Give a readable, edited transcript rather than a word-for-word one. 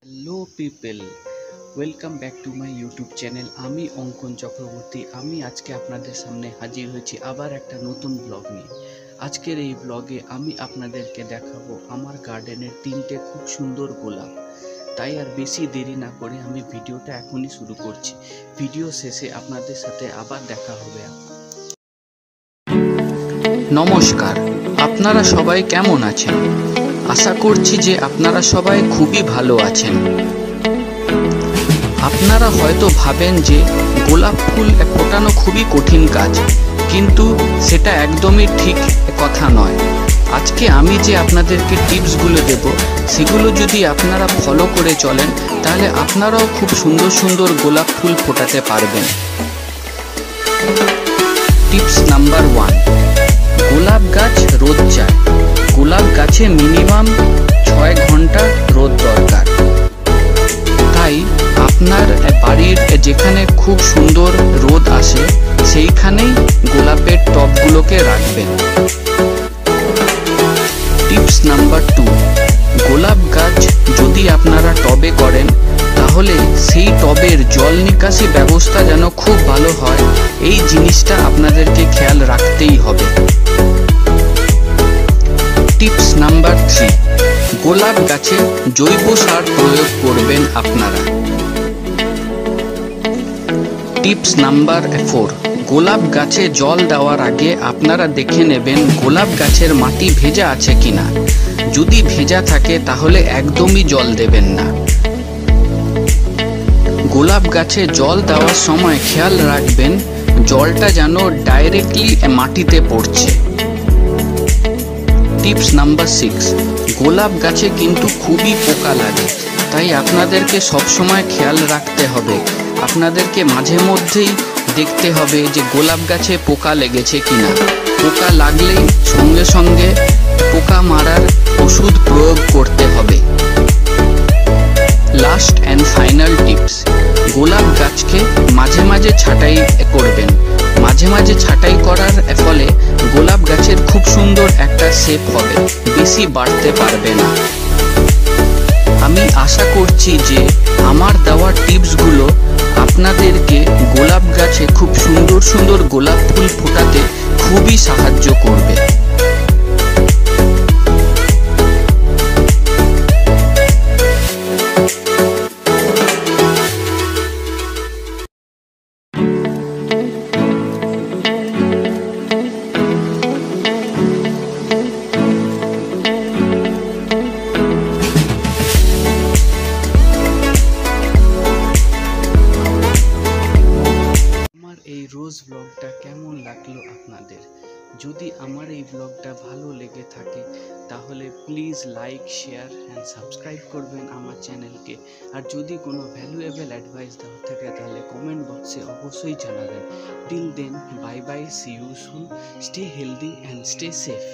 Hello people, welcome back to my YouTube channel. আমি অঙ্কন চক্রবর্তী। আমি আজকে আপনাদের সামনে হাজির হয়েছি আবার একটা নতুন ব্লগ নিয়ে। আজকের এই ব্লগে আমি আপনাদেরকে দেখাবো আমার গার্ডেনের 3টে খুব সুন্দর গোলাপ। তাই আর বেশি দেরি না করে আমি ভিডিওটা এখনই শুরু করছি। ভিডিও শেষে আপনাদের সাথে আবার দেখা হবে। নমস্কার, আপনারা সবাই কেমন আছেন? আশা করছি যে আপনারা সবাই খুবই ভালো আছেন। আপনারা হয়তো ভাবেন যে গোলাপ ফুল ফোটানো খুবই কঠিন কাজ, কিন্তু সেটা একদমই ঠিক কথা নয়। আজকে আমি যে আপনাদেরকে টিপসগুলো দেব, সেগুলো যদি আপনারা ফলো করে চলেন, তাহলে আপনারাও খুব সুন্দর সুন্দর গোলাপ ফুল ফোটাতে পারবেন। টিপস নাম্বার 1, গোলাপ গাছ রোদ চায়। গোলাপ গাছে মিনিমাম 6 ঘন্টা রোদ দরকার। তাই আপনার বাড়ির যেখানে খুব সুন্দর রোদ আসে, সেইখানেই গোলাপের টবগুলোকে রাখবেন। টিপস নাম্বার 2, গোলাপ গাছ যদি আপনারা টবে করেন, তাহলে সেই টবের জল নিকাশি ব্যবস্থা যেন খুব ভালো হয়, এই জিনিসটা আপনাদেরকে খেয়াল রাখতেই হবে। টিপস নাম্বার 3, গোলাপ গাছে জৈব সার প্রয়োগ করবেন আপনারা। টিপস নাম্বার 4, গোলাপ গাছে জল দেওয়ার আগে আপনারা দেখে নেবেন গোলাপ গাছের মাটি ভেজা আছে কিনা। যদি ভেজা থাকে তাহলে একদমই জল দেবেন না। গোলাপ গাছে জল দেওয়ার সময় খেয়াল রাখবেন জলটা যেন ডাইরেক্টলি মাটিতে পড়ছে। টিপস নাম্বার 6, গোলাপ গাছে কিন্তু খুবই পোকা লাগে, তাই আপনাদেরকে সবসময় খেয়াল রাখতে হবে। আপনাদেরকে মাঝে মধ্যেই দেখতে হবে যে গোলাপ গাছে পোকা লেগেছে কিনা। পোকা লাগলেই সঙ্গে সঙ্গে পোকা মারার ওষুধ প্রয়োগ করতে হবে। লাস্ট অ্যান্ড ফাইনাল টিপস, গোলাপ গাছকে মাঝে মাঝে ছাঁটাই করবেন। মাঝে মাঝে ছাঁটাই করার ফলে গোলাপ গাছের খুব সুন্দর একটা শেপ হবে, বেশি বাড়তে পারবে না। আমি আশা করছি যে আমার দেওয়া টিপসগুলো আপনাদেরকে গোলাপ গাছে খুব সুন্দর সুন্দর গোলাপ ফুল ফোটাতে খুবই সাহায্য করবে। এই রোজ ব্লগটা কেমন লাগলো আপনাদের? যদি আমার এই ব্লগটা ভালো লেগে থাকে, তাহলে please like, share and subscribe করবেন আমার চ্যানেলকে। আর যদি কোনো ভ্যালুয়েবল অ্যাডভাইস দেওয়া থাকে, তাহলে কমেন্ট বক্সে অবশ্যই জানাবেন। Till then, bye bye, see you soon, stay healthy and stay safe.